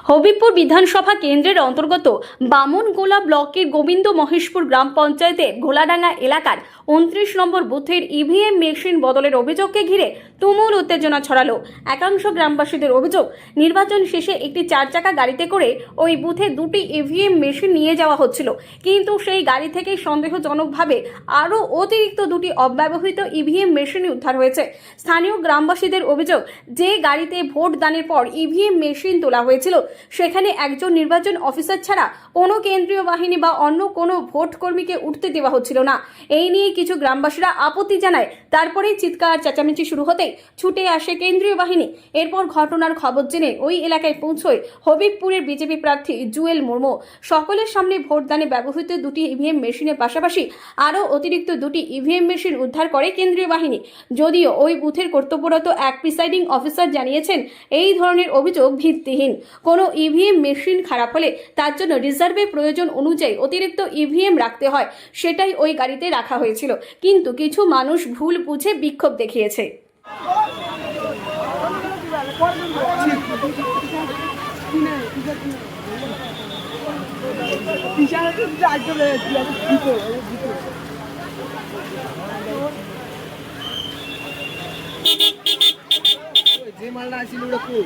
হবিবপুর বিধানসভা কেন্দ্রের অন্তর্গত বামনগোলা ব্লকের গোবিন্দ মহেশপুর গ্রাম পঞ্চায়েতের ঘোলাডাঙ্গা এলাকার 29 নম্বর বুথের ইভিএম মেশিন বদলের অভিযোগকে ঘিরে তুমুল উত্তেজনা ছড়ালো। একাংশ গ্রামবাসীদের অভিযোগ, নির্বাচন শেষে একটি 4 চাকা গাড়িতে করে ওই বুথে 2টি ইভিএম মেশিন নিয়ে যাওয়া হচ্ছিল, কিন্তু সেই গাড়ি থেকে সন্দেহজনকভাবে আরও অতিরিক্ত 2টি অব্যবহৃত ইভিএম মেশিন উদ্ধার হয়েছে। স্থানীয় গ্রামবাসীদের অভিযোগ, যে গাড়িতে ভোট দানের পর ইভিএম মেশিন তোলা হয়েছিল সেখানে একজন নির্বাচন অফিসার ছাড়া কোনো কেন্দ্রীয় বাহিনী বা অন্য কোনো ভোট কর্মীকে উঠতে দেওয়া হচ্ছিল না। এই নিয়ে কিছু গ্রামবাসীরা আপত্তি জানায়। তারপরেই চিৎকার চেঁচামেচি শুরু হতেই ছুটে আসে কেন্দ্রীয় বাহিনী। এরপর ঘটনার খবর জেনে ওই এলাকায় পৌঁছয় হবিবপুরের বিজেপি প্রার্থী জুয়েল মুর্মু। সকলের সামনে ভোটদানে ব্যবহৃত 2টি ইভিএম মেশিনের পাশাপাশি আরও অতিরিক্ত 2টি ইভিএম মেশিন উদ্ধার করে কেন্দ্রীয় বাহিনী। যদিও ওই বুথের কর্তব্যরত এক প্রিসাইডিং অফিসার জানিয়েছেন এই ধরনের অভিযোগ ভিত্তিহীন। কোনো ইভিএম মেশিন খারাপ হলে তার জন্য রিজার্ভের প্রয়োজন অনুযায়ী অতিরিক্ত ইভিএম রাখতে হয়, সেটাই ওই গাড়িতে রাখা হয়েছিল। কিন্তু কিছু মানুষ ভুল বুঝে বিক্ষোভ দেখিয়েছে। যে মালটা আসছিল ওটা কো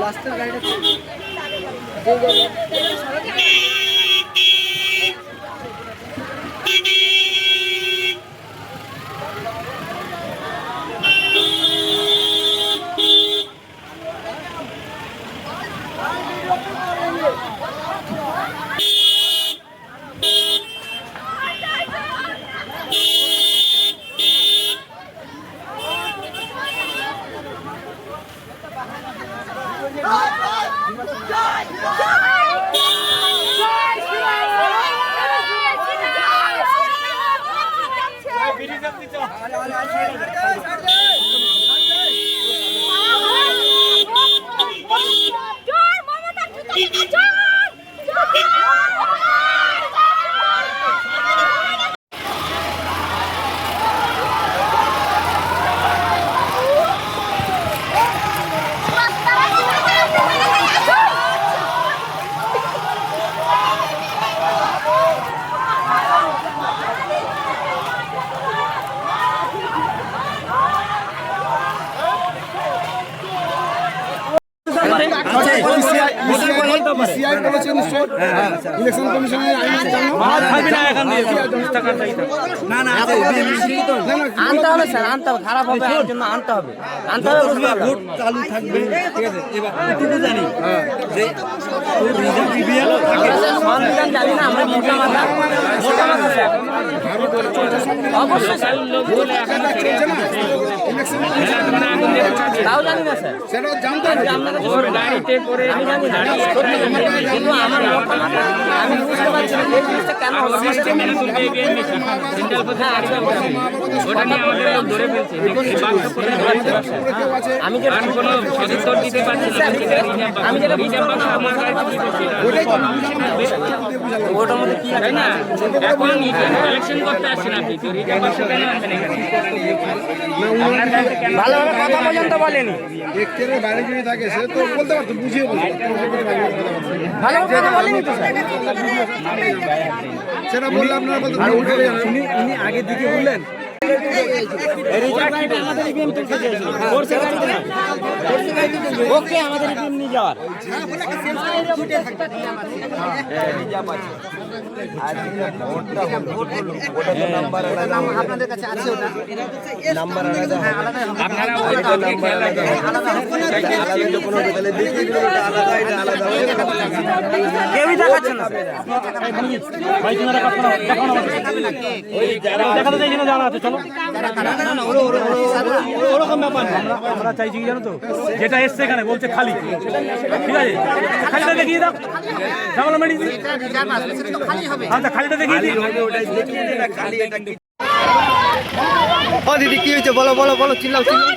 লাস্টের গাড়িটা ইলেকশন কমিশনের আনতে হবে স্যার, আনতে হবে, খারাপ হবে এর জন্য আনতে হবে, ভোট চালু থাকবে। ঠিক আছে, এবার এটুকু জানি যে সংবিধান জানি না আমরা, মোটা মাথা তাও জানি না স্যার, সেটা জানতে হবে। গাড়িতে করে আমি জানি না, কিন্তু আমার আমি বুঝতে পারছি না এই জিনিসটা কেন হলো। আমি যে কোনো সদস্য দিতে পারছি না, আমি যেটা ওটার মধ্যে কি আছে না, এখন ইলেকশন করতে আসছেন আপনি, তো রিজার্ভেশন কেন আনছেন এখানে? ভালোভাবে কথা পর্যন্ত বলেনি, দেখতে বাইরে যদি থাকে সে তো বলতে পারতো, বুঝিয়ে বলতো, ভালো কথা বলেনি তো স্যার, সেটা বললে আপনারা বলতে উনি আগে দিকে বললেন ওকে আমাদের নিয়ে যাওয়ার আপনাদের কাছে আছে নাম্বার কেউই দেখাচ্ছে না, দেখাতে চাই না, জানা আছে, চলো ওরকম ব্যাপার আমরা চাইছি কি জানো তো, যেটা এসছে এখানে বলছে খালি, ঠিক আছে, খালিটা দেখিয়ে দাও, ঝামেলা মেডিসিন, আচ্ছা খালিটা দেখিয়ে দিই। ও দিদি কি হয়েছে বলো বলো বলো, চিল্লাও চিল্লাও।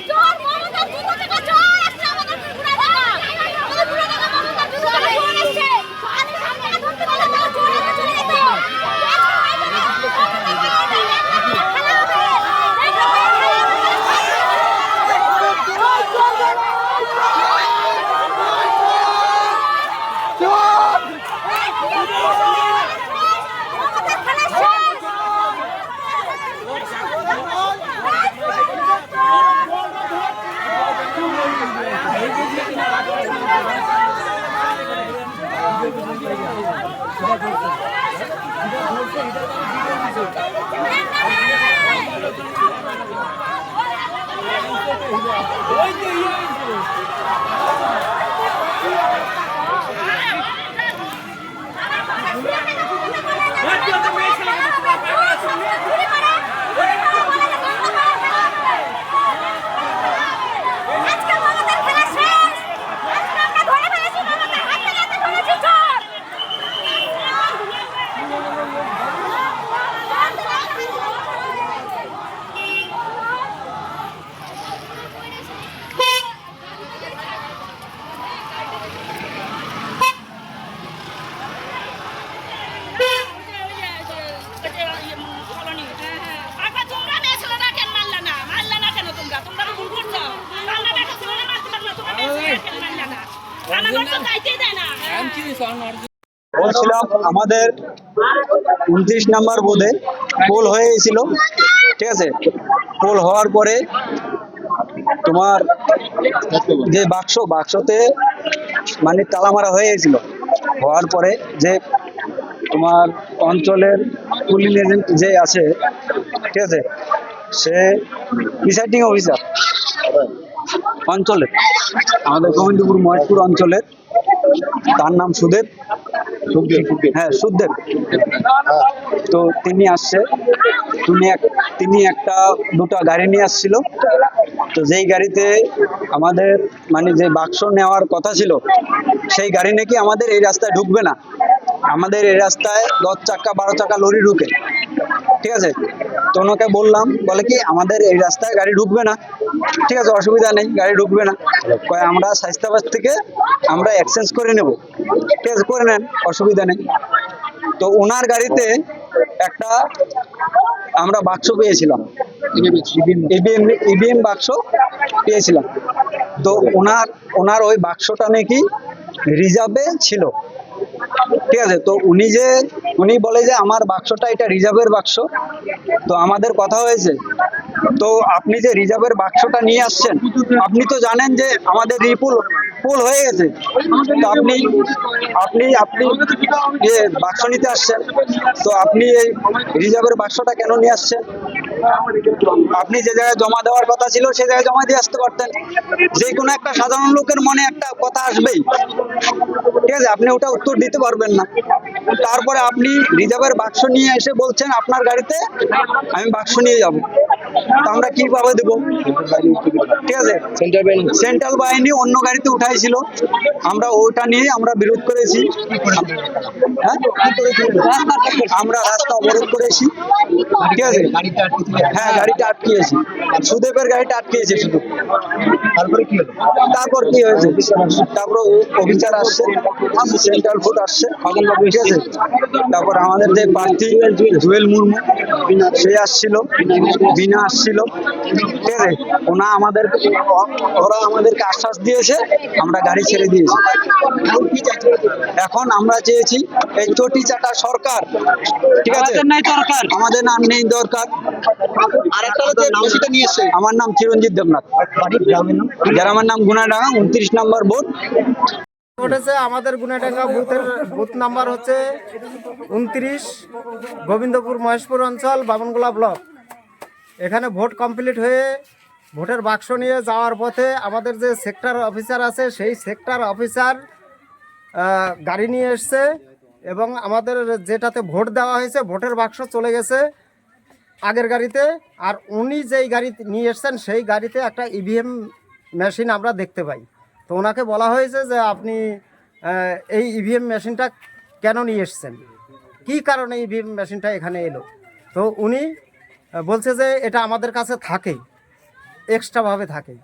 বলছিলাম আমাদের 29 নম্বর বোধে পোল হয়ে গেছিল, ঠিক আছে। পোল হওয়ার পরে তোমার যে বাক্সতে মানে তালা মারা হয়ে গেছিল। হওয়ার পরে যে তোমার অঞ্চলের পুলিং এজেন্ট যে আছে, ঠিক আছে, সে প্রিসাইডিং অফিসার অঞ্চলের, আমাদের গোবিন্দপুর মহেশপুর অঞ্চলের, তার নাম সুদেব। হ্যাঁ, সুদেব। তো তিনি আসছে, তিনি একটা দুটো গাড়ি নিয়ে আসছিল। তো যেই গাড়িতে আমাদের মানে যে বাক্স নেওয়ার কথা ছিল, সেই গাড়ি নাকি আমাদের এই রাস্তায় ঢুকবে না। আমাদের এই রাস্তায় 10 চাকা 12 চাকা লরি ঢুকে, ঠিক আছে। তো ওনাকে বললাম, বলে কি আমাদের এই রাস্তায় গাড়ি ঢুকবে না, ঠিক আছে, অসুবিধা নেই, গাড়ি ঢুকবে না। আমরা স্বাস্থ্যবাস থেকে আমরা এক্সচেঞ্জ করে নেব, ঠিক আছে, করে নেন, অসুবিধা নেই। তো ওনার গাড়িতে একটা আমরা বাক্স পেয়েছিলাম, ইভিএম বাক্স পেয়েছিলাম। তো ওনার ওই বাক্সটা নাকি রিজার্ভে ছিল, ঠিক আছে। তো উনি বলে যে আমার বাক্সটা এটা রিজার্ভের বাক্স। তো আমাদের কথা হয়েছে, তো আপনি যে রিজার্ভের বাক্সটা নিয়ে আসছেন, আপনি তো জানেন যে আমাদের পুল হয়ে গেছে। তো আপনি বাক্স নিতে আসছেন, তো আপনি এই রিজার্ভের বাক্সটা কেন নিয়ে আসছেন? আপনি যে জায়গায় জমা দেওয়ার কথা ছিল সে জায়গায় জমা দিয়ে আসতে পারতেন। যে কোনো একটা সাধারণ লোকের মনে একটা কথা আসবেই, ঠিক আছে, আপনি ওটা উত্তর দিতে পারবেন না। তারপরে আপনি রিজার্ভের বাক্স নিয়ে এসে বলছেন আপনার গাড়িতে আমি বাক্স নিয়ে যাব। তো আমরা কিভাবে দেবো? ঠিক আছে, সেন্ট্রাল বাহিনী অন্য গাড়িতে উঠাইছিল, আমরা ওটা নিয়ে আমরা বিরোধ করেছি। হ্যাঁ, আমরা রাস্তা অবরোধ করেছি, ঠিক আছে। হ্যাঁ, গাড়িটা আটকিয়েছি, সুদেবের গাড়িটা আটকিয়েছে শুধু। তারপর কি হয়েছে? তারপর অফিসার আসছে, সেন্ট্রাল ফুড আসছে, ঠিক আছে। তারপর আমাদের যে প্রার্থী জুয়েল মুর্মু সে আসছিল, বিনা আসছিল, ঠিক আছে। ওরা আমাদেরকে আশ্বাস দিয়েছে, আমরা গাড়ি ছেড়ে দিয়েছি। এখন আমরা চেয়েছি এই চটি চাটা সরকার, ঠিক আছে, আমাদের নাম নেই দরকার। আমার নাম চিরঞ্জিত দেবনাথ, গ্রামের নাম গুনাডাঙ্গা, 29 নম্বর বুথ। উঠেছে আমাদের গুনাডাঙ্গা বুথ নাম্বার হচ্ছে 29, গোবিন্দপুর মহেশপুর অঞ্চল, বামনগোলা ব্লক। এখানে ভোট কমপ্লিট হয়ে ভোটের বাক্স নিয়ে যাওয়ার পথে আমাদের যে সেক্টর অফিসার আছে সেই সেক্টর অফিসার গাড়ি নিয়ে এসছে এবং আমাদের যেটাতে ভোট দেওয়া হয়েছে ভোটের বাক্স চলে গেছে আগের গাড়িতে। আর উনি যেই গাড়ি নিয়ে এসছেন সেই গাড়িতে একটা ইভিএম মেশিন আমরা দেখতে পাই। তো ওনাকে বলা হয়েছে যে আপনি এই ইভিএম মেশিনটা কেন নিয়ে এসছেন, কী কারণে ইভিএম মেশিনটা এখানে এলো। তো উনি বলছে যে এটা আমাদের কাছে থাকে, এক্সট্রাভাবে থাকে।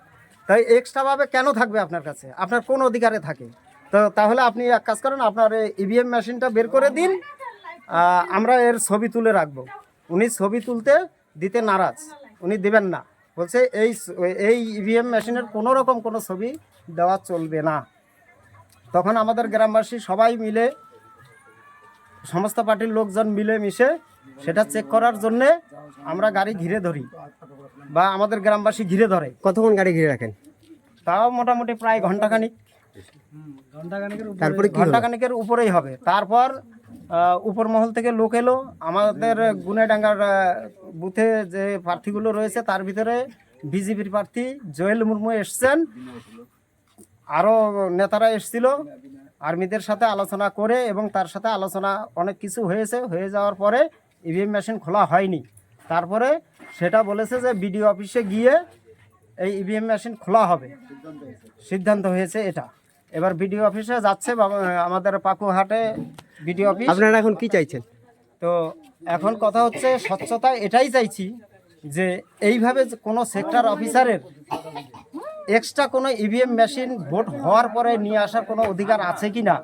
তাই এক্সট্রাভাবে কেন থাকবে আপনার কাছে, আপনার কোন অধিকারে থাকে? তো তাহলে আপনি এক কাজ করেন, আপনার ইভিএম মেশিনটা বের করে দিন, আমরা এর ছবি তুলে রাখবো। উনি ছবি তুলতে দিতে নারাজ, উনি দেবেন না, বলছে এই ইভিএম মেশিনের কোনো রকম কোনো ছবি দেওয়া চলবে না। তখন আমাদের গ্রামবাসী সবাই মিলে, সমস্ত পার্টির লোকজন মিলে মিশে সেটা চেক করার জন্যে আমরা গাড়ি ঘিরে ধরি বা আমাদের গ্রামবাসী ঘিরে ধরে। কতক্ষণ গাড়ি ঘিরে রাখেন? তাও মোটামুটি প্রায় ঘন্টাখানিক, তারপরে ঘন্টাখানিকের উপরেই হবে। তারপর উপর মহল থেকে লোক এলো আমাদের গুনাডাঙ্গার বুথে যে প্রার্থীগুলো রয়েছে তার ভিতরে বিজেপির প্রার্থী জোয়েল মুর্মু এসছেন, আরও নেতারা এসছিল আর্মিদের সাথে আলোচনা করে, এবং তার সাথে আলোচনা অনেক কিছু হয়ে যাওয়ার পরে ইভিএম মেশিন খোলা হয়নি। তারপরে সেটা বলেছে যে বিডিও অফিসে গিয়ে এই ইভিএম মেশিন খোলা হবে, সিদ্ধান্ত হয়েছে এটা। এবার বিডিও অফিসে যাচ্ছে আমাদের পাকুহাটে বিডিও অফিস। আপনারা এখন কি চাইছেন? তো এখন কথা হচ্ছে স্বচ্ছতা এটাই চাইছি যে এইভাবে কোনো সেক্টর অফিসারের এক্সট্রা কোনো ইভিএম মেশিন ভোট হওয়ার পরে নিয়ে আসার কোনো অধিকার আছে কি না,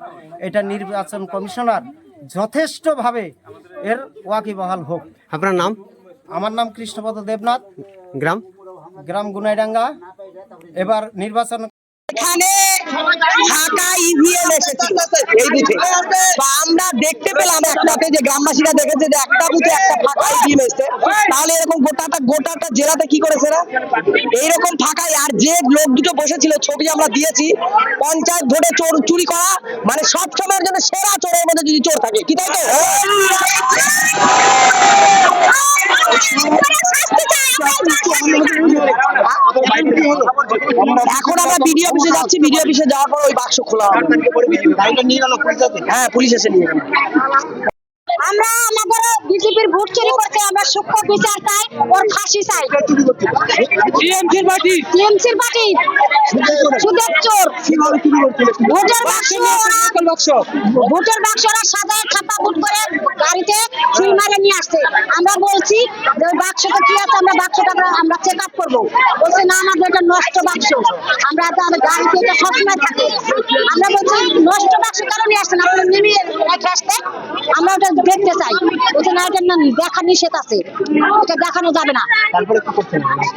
এটা নির্বাচন কমিশনার যথেষ্টভাবে এর ওয়াকিবহাল হোক। আপনার নাম? আমার নাম কৃষ্ণপদ দেবনাথ, গ্রাম? গ্রাম গুনাইডাঙ্গা। এবার নির্বাচন এখানে ফাঁকা ইভিএম এসেছে এই বুথে, তো আমরা দেখতে পেলাম একটাতে যে গ্রামবাসীরা দেখেছে যে একটা বুথে একটা ফাঁকা ইভিএম এসেছে। তাহলে এরকম গোটাটা জেলাতে কি করেছে না এইরকম ফাঁকাই? আর যে লোক দুটো বসেছিল ছবি আমরা দিয়েছি, পঞ্চায়েত ভোটে চুরি করা মানে সব সময়ের জন্য সেরা চোরের মধ্যে যদি চোর থাকে, কি তাই তো? এখন আমরা বিডিও অফিসে যাচ্ছি, বিডিও অফিসে যাওয়ার পর ওই বাক্স খোলা হবে। হ্যাঁ, পুলিশ এসে নিয়ে গেল। আমরা আমাদের বিজেপির ভোট চুরি করতে আমরা সূক্ষ্ম বিচার চাই, ওর ফাঁসি চাই। টিএমসির পার্টি সুদের চোর ভোটের বাক্স ওরা সাজায় খাতা বুট করে গাড়িতে ছুরি মারে নিয়ে আসছে। আমরা বলছি যে ওই বাক্সটা কি আছে, আমরা বাক্সটা আমরা চেক আপ করবো। বলছে না, আমাদের এটা নষ্ট বাক্স, আমরা গাড়িতে এটা সবসময় থাকে। আমরা বলছি নষ্ট বাক্স কেন নিয়ে আসছেন, আপনারা নেমে রেখে আসতে, আমরা ওটা দেখতে চাই। বলছে না, এটা দেখা নিষেধ আছে, এটা দেখানো যাবে না।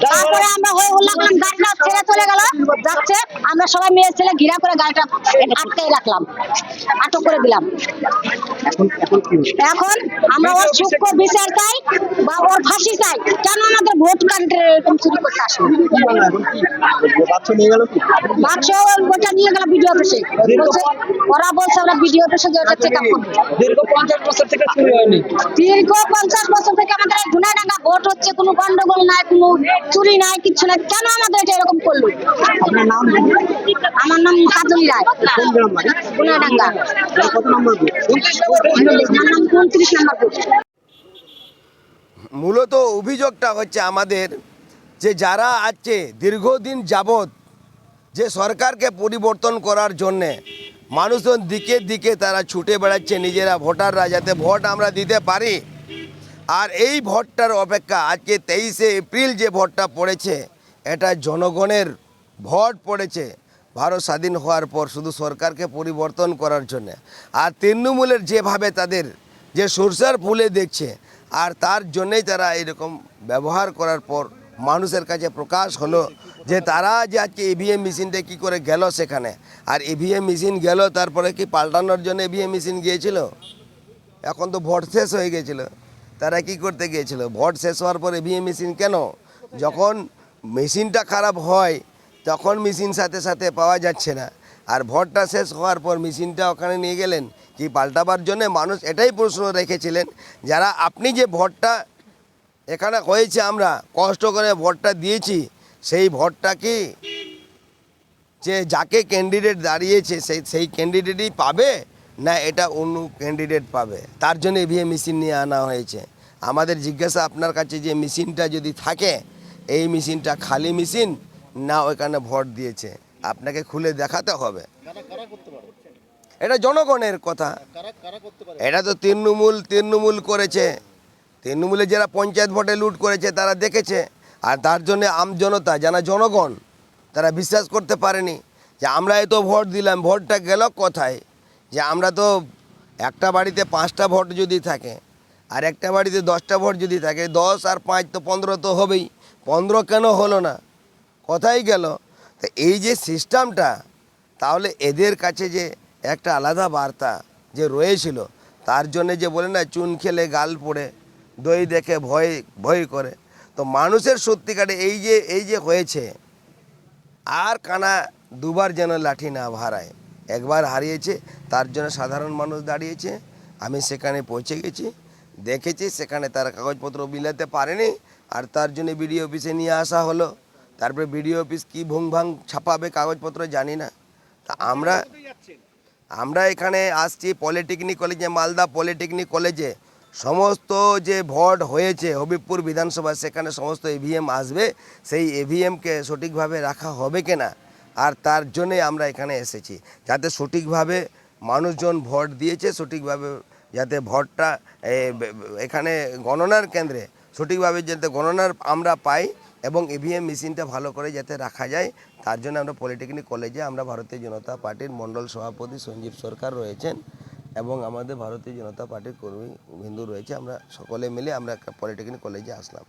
তারপরে আমরা হয়ে লাগলাম, গাড়িটা ছেড়ে চলে গেল যাচ্ছে, আমরা সবাই মেয়ে ছেলে ঘিরা করে গাড়িটা আটকাই রাখলাম, আটক করে দিলাম। এখন আমরা ওর সূক্ষ্ম বিচার চাই বা ওর ফাঁসি চাই। কেন আমাদের ভোট কেন্দ্রে এরকম চুরি করতে আসবে? বাক্স ওটা নিয়ে গেল বিডিও অফিসে, ওরা বলছে আমরা বিডিও অফিসে ওটা চেক আপ করবো। দীর্ঘ 50 বছর থেকে চুরি হয়নি। দীর্ঘ 50 বছর থেকে আমাদের এই গুনাডাঙ্গা ভোট হচ্ছে, কোনো গন্ডগোল নাই, কোনো চুরি নাই, কিচ্ছু নাই। কেন আমাদের এটা এরকম করলো? আপনার নাম? আমার নাম কাজলি রায়, গুনাডাঙ্গা। কত নম্বর বুথ? আমার নাম 29 নম্বর বুথ। মূলত অভিযোগটা হচ্ছে আমাদের যে যারা আছে দীর্ঘদিন যাবৎ যে সরকারকে পরিবর্তন করার জন্যে মানুষজন দিকে দিকে তারা ছুটে বেড়াচ্ছে নিজেরা ভোটাররা, যাতে ভোট আমরা দিতে পারি। আর এই ভোটটার অপেক্ষা আজকে 23শে এপ্রিল যে ভোটটা পড়েছে, এটা জনগণের ভোট পড়েছে ভারত স্বাধীন হওয়ার পর শুধু সরকারকে পরিবর্তন করার জন্যে। আর তৃণমূলের যেভাবে তাদের যে সরষার ফুলে দেখছে, আর তার জন্যেই তারা এরকম ব্যবহার করার পর মানুষের কাছে প্রকাশ হলো যে তারা যে আজকে ইভিএম মেশিনটা কী করে গেল সেখানে। আর ইভিএম মেশিন গেল, তারপরে কি পাল্টানোর জন্য ইভিএম মেশিন গিয়েছিল? এখন তো ভোট শেষ হয়ে গেছিলো, তারা কি করতে গিয়েছিল? ভোট শেষ হওয়ার পর ইভিএম মেশিন কেন? যখন মেশিনটা খারাপ হয় তখন মেশিন সাথে সাথে পাওয়া যাচ্ছে না, আর ভোটটা শেষ হওয়ার পর মেশিনটা ওখানে নিয়ে গেলেন কি পাল্টাবার জন্য? মানুষ এটাই প্রশ্ন রেখেছিলেন, যারা আপনি যে ভোটটা এখানে হয়েছে, আমরা কষ্ট করে ভোটটা দিয়েছি, সেই ভোটটা কি যে যাকে ক্যান্ডিডেট দাঁড়িয়েছে সেই ক্যান্ডিডেটই পাবে, না এটা অন্য ক্যান্ডিডেট পাবে? তার জন্য ইভিএম মেশিন নিয়ে আনা হয়েছে। আমাদের জিজ্ঞাসা আপনার কাছে যে মেশিনটা যদি থাকে, এই মেশিনটা খালি মেশিন না ওইখানে ভোট দিয়েছে, আপনাকে খুলে দেখাতে হবে। এটা জনগণের কথা, এটা তো তৃণমূল করেছে। তৃণমূলে যারা পঞ্চায়েত ভোটে লুট করেছে তারা দেখেছে, আর তার জন্য আমজনতা যারা জনগণ তারা বিশ্বাস করতে পারেনি যে আমরা এত ভোট দিলাম, ভোটটা গেল কোথায়? যে আমরা তো একটা বাড়িতে 5টা ভোট যদি থাকে আর একটা বাড়িতে 10টা ভোট যদি থাকে, 10 আর 5 তো 15 তো হবেই। 15 কেন হলো না? কোথায় গেল? তো এই যে সিস্টেমটা, তাহলে এদের কাছে যে একটা আলাদা বার্তা যে রয়েছিল, তার জন্যে যে বলে না চুন খেলে গাল পড়ে, দই দেখে ভয় করে। তো মানুষের সত্যিকারে এই যে হয়েছে, আর কানা দুবার যেন লাঠি না ভাড়ায়। একবার হারিয়েছে, তার জন্য সাধারণ মানুষ দাঁড়িয়েছে, আমি সেখানে পৌঁছে গেছি, দেখেছি সেখানে তারা কাগজপত্র বিলাতে পারেনি, আর তার জন্য বিডিও অফিসে নিয়ে আসা হলো। তারপরে বিডিও অফিস কী ভুংভাং ছাপাবে কাগজপত্র জানি না। তা আমরা এখানে আসছি পলিটেকনিক কলেজে, মালদা পলিটেকনিক কলেজে সমস্ত যে ভোট হয়েছে হবিবপুর বিধানসভা, সেখানে সমস্ত ইভিএম আসবে, সেই ইভিএমকে সঠিকভাবে রাখা হবে কিনা, আর তার জন্যে আমরা এখানে এসেছি যাতে সঠিকভাবে মানুষজন ভোট দিয়েছে, সঠিকভাবে যাতে ভোটটা এখানে গণনার কেন্দ্রে সঠিকভাবে যাতে গণনার আমরা পাই এবং ইভিএম মেশিনটা ভালো করে যাতে রাখা যায়, তার জন্য আমরা পলিটেকনিক কলেজে আমরা ভারতীয় জনতা পার্টির মণ্ডল সভাপতি সঞ্জীব সরকার রয়েছেন এবং আমাদের ভারতীয় জনতা পার্টির কর্মী বিন্দু রয়েছে, আমরা সকলে মিলে আমরা পলিটেকনিক কলেজে আসলাম।